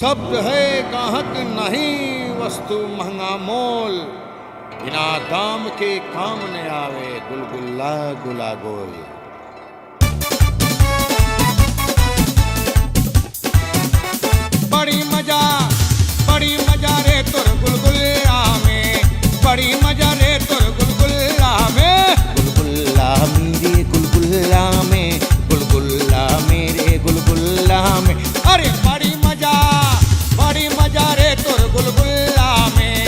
शब्द है गाहक नहीं वस्तु महंगा मोल, बिना दाम के काम न आवे गुलगुल्ला गुला गोल। बड़ी मजा रे तुर गुलगुल्ला में, बड़ी मजा रे तुर गुलगुल्ला में। गुलगुल्ला मेरे गुलगुल्ला में, गुलगुल्ला मेरे गुलगुल्ला में। अरे बड़ी मजा रे तुर गुलगुल्ला में,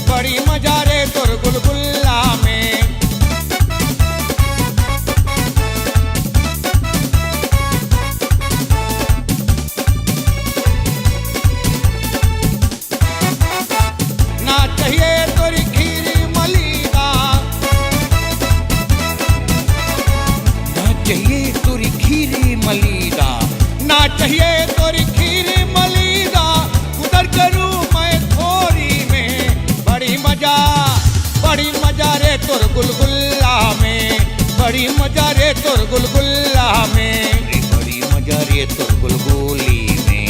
बड़ी मजा रे तुर गुलगुल्ला में। ना चाहिए तुरी खीरी मलीदा, ना चाहिए तुरी खीरी मलीदा, ना चाहिए तुरी खीरी मलीदा। उधर करूं मैं थोरी में, बड़ी मजा रे तुर गुलगुल्ला में, बड़ी मजा रे तुर गुलगुल्ला में। बड़ी मजा रे तुर गुलगुली में,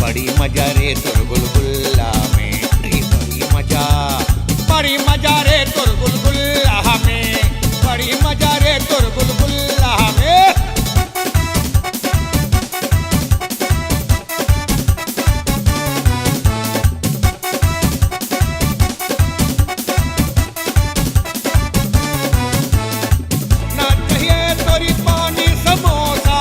बड़ी मजा रे तुर गुलगुल्ला में। बड़ी मजा रे तुर गुलगुल्ला में, बड़ी मजा रे तुर गुलगुल्ला में। ना चाहिए तोरी पानी समोसा,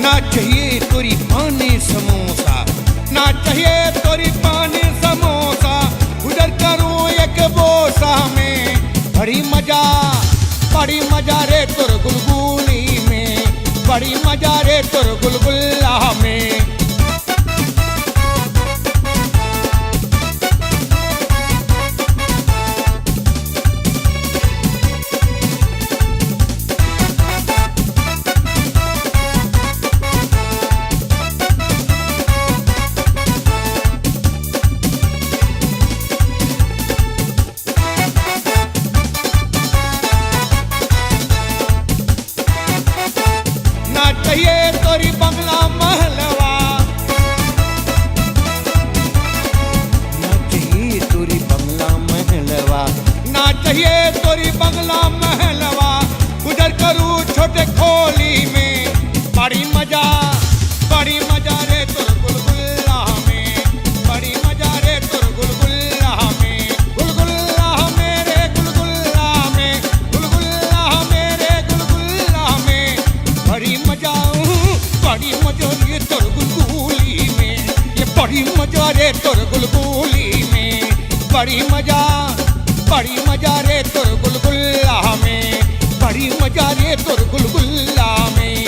ना चाहिए तोरी पानी समोसा, ना चाहिए तोरी पानी समोसा। उधर करूं एक बोसा में, बड़ी मजा रे तुर गुलगुली में, बड़ी मजा रे तुर गुलगुल्ला में। ना चाहिए तोरी बंगला महलवा, ना चाहिए तोरी बंगला महलवा, ना चाहिए तोरी बंगला महलवा। उधर करूं छोटे खोली में, बड़ी मजा रे तुर गुलगुल्ला में, बड़ी मजा रे तुर गुलगुल्ला में। गुलगुल्ला मेरे गुलगुल्ला में, गुलगुल्ला मेरे गुलगुल्ला में। बड़ी मजा रे तुर गुलगुली में, ये बड़ी मजा रे तुर गुलगुली में। बड़ी मजा रे तुर गुलगुल्ला में, बड़ी मजा रे तुर गुलगुल्ला में।